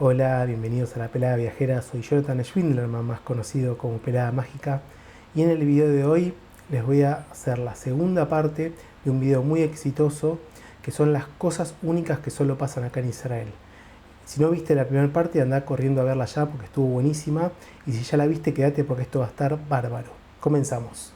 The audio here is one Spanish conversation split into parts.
Hola, bienvenidos a La Pelada Viajera, soy Jonathan Schwindlerman, más conocido como Pelada Mágica, y en el video de hoy les voy a hacer la segunda parte de un video muy exitoso que son las cosas únicas que solo pasan acá en Israel. Si no viste la primera parte, anda corriendo a verla ya porque estuvo buenísima, y si ya la viste, quédate porque esto va a estar bárbaro. Comenzamos.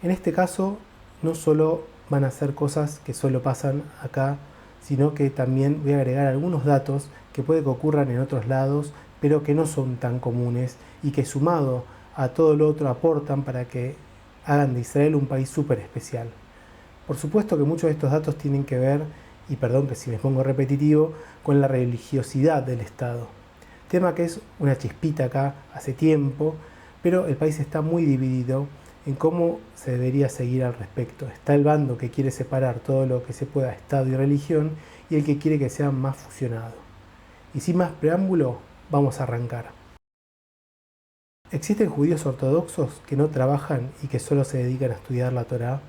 En este caso, no solo van a ser cosas que solo pasan acá, sino que también voy a agregar algunos datos que puede que ocurran en otros lados, pero que no son tan comunes y que sumado a todo lo otro aportan para que hagan de Israel un país súper especial. Por supuesto que muchos de estos datos tienen que ver, y perdón que si me pongo repetitivo, con la religiosidad del Estado. Tema que es una chispita acá hace tiempo, pero el país está muy dividido en cómo se debería seguir al respecto. Está el bando que quiere separar todo lo que se pueda Estado y religión y el que quiere que sea más fusionado. Y sin más preámbulo, vamos a arrancar. Existen judíos ortodoxos que no trabajan y que solo se dedican a estudiar la Torá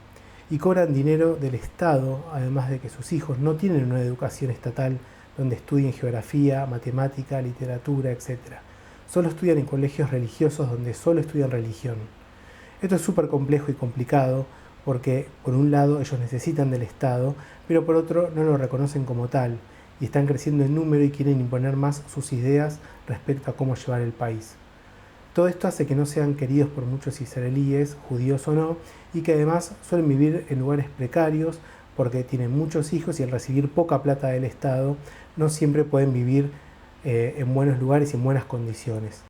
y cobran dinero del Estado, además de que sus hijos no tienen una educación estatal donde estudien geografía, matemática, literatura, etc. Solo estudian en colegios religiosos donde solo estudian religión. Esto es súper complejo y complicado porque, por un lado, ellos necesitan del Estado, pero por otro, no lo reconocen como tal y están creciendo en número y quieren imponer más sus ideas respecto a cómo llevar el país. Todo esto hace que no sean queridos por muchos israelíes, judíos o no, y que además suelen vivir en lugares precarios porque tienen muchos hijos y al recibir poca plata del Estado no siempre pueden vivir en buenos lugares y en buenas condiciones.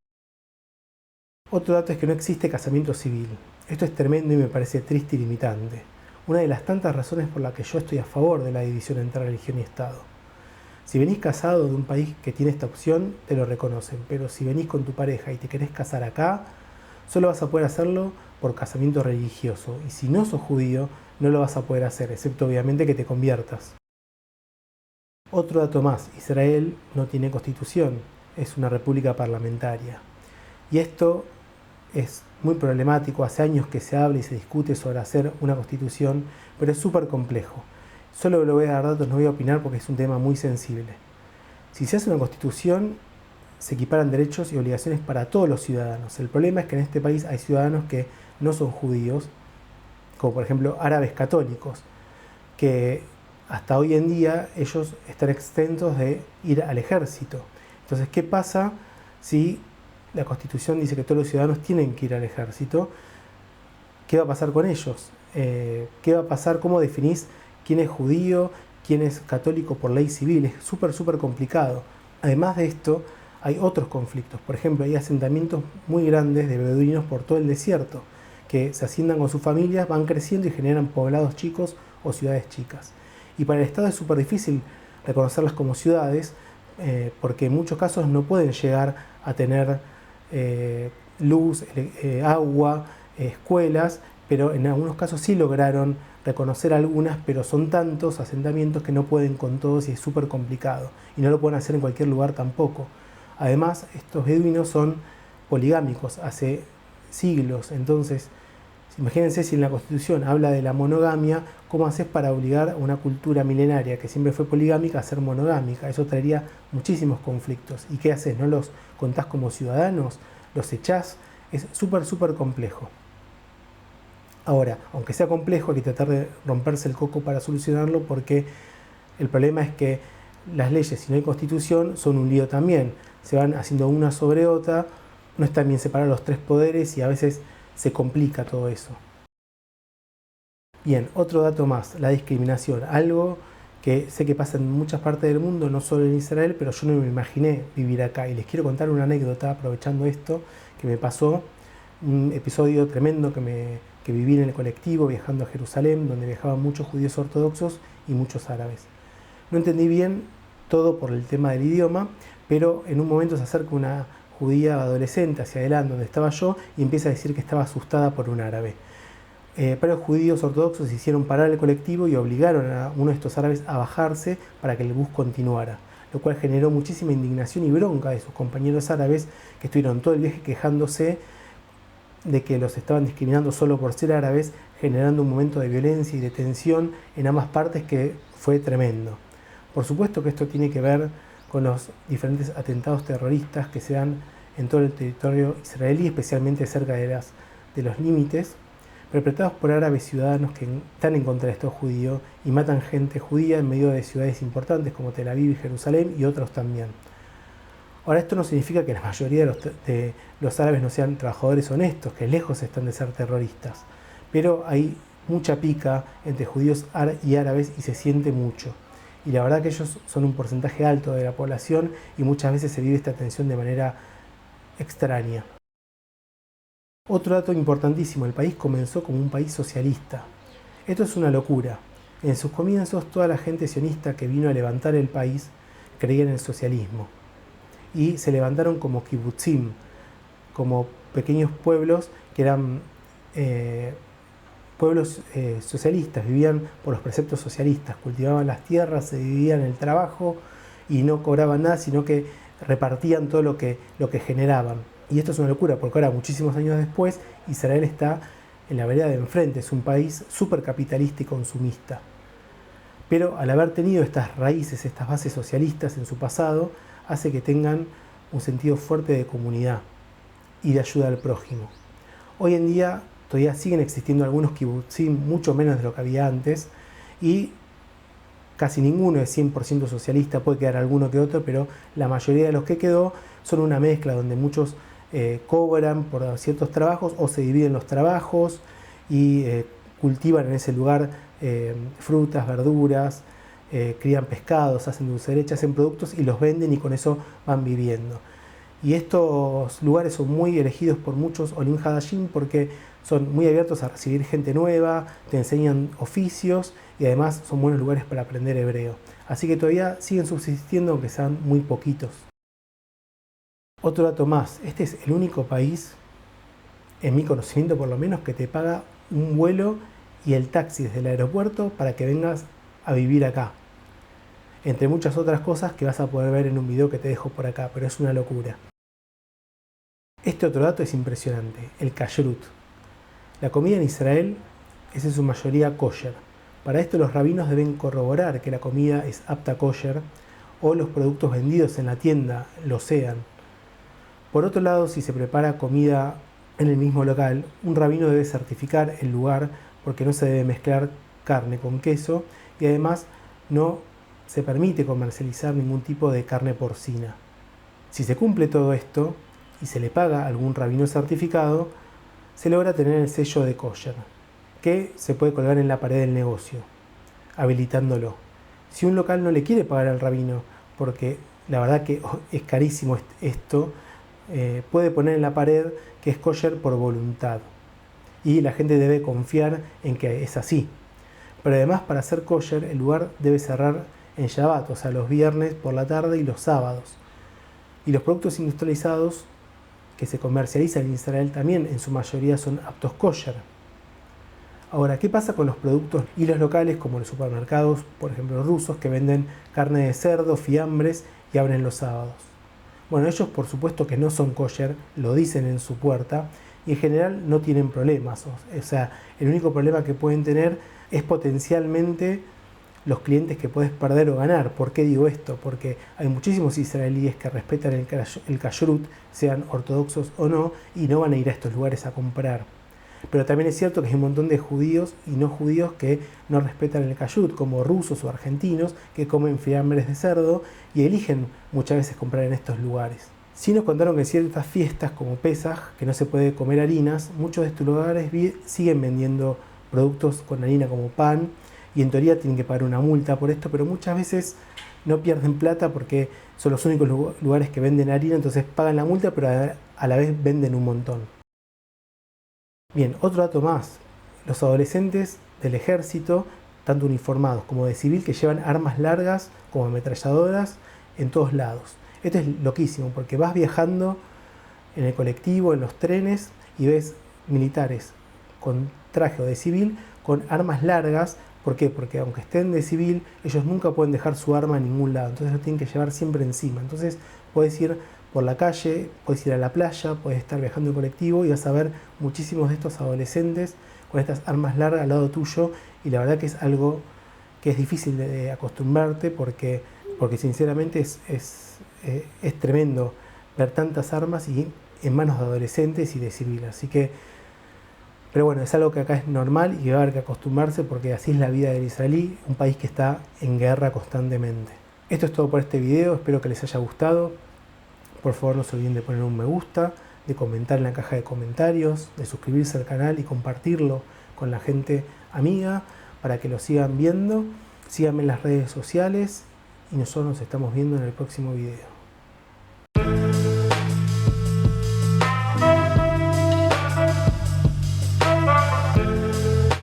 Otro dato es que no existe casamiento civil. Esto es tremendo y me parece triste y limitante. Una de las tantas razones por las que yo estoy a favor de la división entre religión y Estado. Si venís casado de un país que tiene esta opción, te lo reconocen, pero si venís con tu pareja y te querés casar acá, solo vas a poder hacerlo por casamiento religioso, y si no sos judío, no lo vas a poder hacer, excepto obviamente que te conviertas. Otro dato más, Israel no tiene constitución, es una república parlamentaria. Y esto es muy problemático, hace años que se habla y se discute sobre hacer una constitución, pero es súper complejo. Solo le voy a dar datos, no voy a opinar porque es un tema muy sensible. Si se hace una constitución, se equiparan derechos y obligaciones para todos los ciudadanos. El problema es que en este país hay ciudadanos que no son judíos, como por ejemplo árabes católicos, que hasta hoy en día ellos están exentos de ir al ejército. Entonces, ¿qué pasa si la Constitución dice que todos los ciudadanos tienen que ir al ejército? ¿Qué va a pasar con ellos? ¿Qué va a pasar? ¿Cómo definís quién es judío, quién es católico por ley civil? Es súper complicado. Además de esto, hay otros conflictos. Por ejemplo, hay asentamientos muy grandes de beduinos por todo el desierto, que se asientan con sus familias, van creciendo y generan poblados chicos o ciudades chicas. Y para el Estado es súper difícil reconocerlas como ciudades, porque en muchos casos no pueden llegar a tener luz, agua, escuelas, pero en algunos casos sí lograron reconocer algunas, pero son tantos asentamientos que no pueden con todos y es súper complicado. Y no lo pueden hacer en cualquier lugar tampoco. Además, estos beduinos son poligámicos hace siglos, entonces imagínense si en la Constitución habla de la monogamia, ¿cómo haces para obligar a una cultura milenaria que siempre fue poligámica a ser monogámica? Eso traería muchísimos conflictos. ¿Y qué haces? ¿No los contás como ciudadanos? ¿Los echás? Es súper complejo. Ahora, aunque sea complejo, hay que tratar de romperse el coco para solucionarlo, porque el problema es que las leyes, si no hay constitución, son un lío también. Se van haciendo una sobre otra, no están bien separados los tres poderes y a veces se complica todo eso. Bien, otro dato más, la discriminación. Algo que sé que pasa en muchas partes del mundo, no solo en Israel, pero yo no me imaginé vivir acá. Y les quiero contar una anécdota, aprovechando esto, que me pasó. Un episodio tremendo que viví en el colectivo viajando a Jerusalén, donde viajaban muchos judíos ortodoxos y muchos árabes. No entendí bien todo por el tema del idioma, pero en un momento se acerca una judía adolescente hacia adelante donde estaba yo y empieza a decir que estaba asustada por un árabe. Varios judíos ortodoxos hicieron parar el colectivo y obligaron a uno de estos árabes a bajarse para que el bus continuara, lo cual generó muchísima indignación y bronca de sus compañeros árabes, que estuvieron todo el viaje quejándose de que los estaban discriminando solo por ser árabes, generando un momento de violencia y de tensión en ambas partes que fue tremendo. Por supuesto que esto tiene que ver con los diferentes atentados terroristas que se dan en todo el territorio israelí, especialmente cerca de los límites, perpetrados por árabes ciudadanos que están en contra del Estado judío y matan gente judía en medio de ciudades importantes como Tel Aviv y Jerusalén y otros también. Ahora, esto no significa que la mayoría de los árabes no sean trabajadores honestos, que lejos están de ser terroristas, pero hay mucha pica entre judíos y árabes y se siente mucho. Y la verdad que ellos son un porcentaje alto de la población y muchas veces se vive esta tensión de manera extraña. Otro dato importantísimo, el país comenzó como un país socialista. Esto es una locura. En sus comienzos toda la gente sionista que vino a levantar el país creía en el socialismo. Y se levantaron como kibbutzim, como pequeños pueblos que eran pueblos socialistas, vivían por los preceptos socialistas, cultivaban las tierras, se dividían el trabajo y no cobraban nada, sino que repartían todo lo que generaban. Y esto es una locura, porque ahora, muchísimos años después, Israel está en la vereda de enfrente, es un país súper capitalista y consumista. Pero al haber tenido estas raíces, estas bases socialistas en su pasado, hace que tengan un sentido fuerte de comunidad y de ayuda al prójimo. Hoy en día todavía siguen existiendo algunos kibbutzim, mucho menos de lo que había antes, y casi ninguno es 100% socialista, puede quedar alguno que otro, pero la mayoría de los que quedó son una mezcla donde muchos cobran por ciertos trabajos o se dividen los trabajos y cultivan en ese lugar frutas, verduras, crían pescados, hacen dulce de leche, hacen productos y los venden y con eso van viviendo. Y estos lugares son muy elegidos por muchos Olim Hadashim porque son muy abiertos a recibir gente nueva, te enseñan oficios y además son buenos lugares para aprender hebreo. Así que todavía siguen subsistiendo aunque sean muy poquitos. Otro dato más, este es el único país, en mi conocimiento por lo menos, que te paga un vuelo y el taxi desde el aeropuerto para que vengas a vivir acá. Entre muchas otras cosas que vas a poder ver en un video que te dejo por acá, pero es una locura. Este otro dato es impresionante, el kashrut. La comida en Israel es en su mayoría kosher. Para esto los rabinos deben corroborar que la comida es apta kosher o los productos vendidos en la tienda lo sean. Por otro lado, si se prepara comida en el mismo local, un rabino debe certificar el lugar porque no se debe mezclar carne con queso y además no se permite comercializar ningún tipo de carne porcina. Si se cumple todo esto y se le paga a algún rabino certificado, se logra tener el sello de kosher, que se puede colgar en la pared del negocio, habilitándolo. Si un local no le quiere pagar al rabino, porque la verdad que es carísimo esto, puede poner en la pared que es kosher por voluntad. Y la gente debe confiar en que es así. Pero además, para hacer kosher, el lugar debe cerrar en Shabbat, o sea, los viernes por la tarde y los sábados. Y los productos industrializados que se comercializan en Israel también en su mayoría son aptos kosher. Ahora, ¿qué pasa con los productos y los locales como los supermercados, por ejemplo, rusos, que venden carne de cerdo, fiambres y abren los sábados? Bueno, ellos por supuesto que no son kosher, lo dicen en su puerta y en general no tienen problemas. O sea, el único problema que pueden tener es potencialmente los clientes que puedes perder o ganar. ¿Por qué digo esto? Porque hay muchísimos israelíes que respetan el kashrut, sean ortodoxos o no, y no van a ir a estos lugares a comprar. Pero también es cierto que hay un montón de judíos y no judíos que no respetan el kashrut, como rusos o argentinos que comen fiambres de cerdo y eligen muchas veces comprar en estos lugares. Sí nos contaron que en ciertas fiestas como Pesaj, que no se puede comer harinas, muchos de estos lugares siguen vendiendo productos con harina como pan y en teoría tienen que pagar una multa por esto, pero muchas veces no pierden plata porque son los únicos lugares que venden harina, entonces pagan la multa pero a la vez venden un montón. Bien, otro dato más, los adolescentes del ejército, tanto uniformados como de civil, que llevan armas largas como ametralladoras en todos lados. Esto es loquísimo porque vas viajando en el colectivo, en los trenes y ves militares con traje o de civil con armas largas. ¿Por qué? Porque aunque estén de civil, ellos nunca pueden dejar su arma en ningún lado, entonces lo tienen que llevar siempre encima. Entonces puedes ir por la calle, puedes ir a la playa, puedes estar viajando en colectivo y vas a ver muchísimos de estos adolescentes con estas armas largas al lado tuyo y la verdad que es algo que es difícil de acostumbrarte porque sinceramente es tremendo ver tantas armas y en manos de adolescentes y de civiles. Así que, pero bueno, es algo que acá es normal y va a haber que acostumbrarse porque así es la vida del israelí, un país que está en guerra constantemente. Esto es todo por este video, espero que les haya gustado. Por favor no se olviden de poner un me gusta, de comentar en la caja de comentarios, de suscribirse al canal y compartirlo con la gente amiga para que lo sigan viendo. Síganme en las redes sociales y nosotros nos estamos viendo en el próximo video.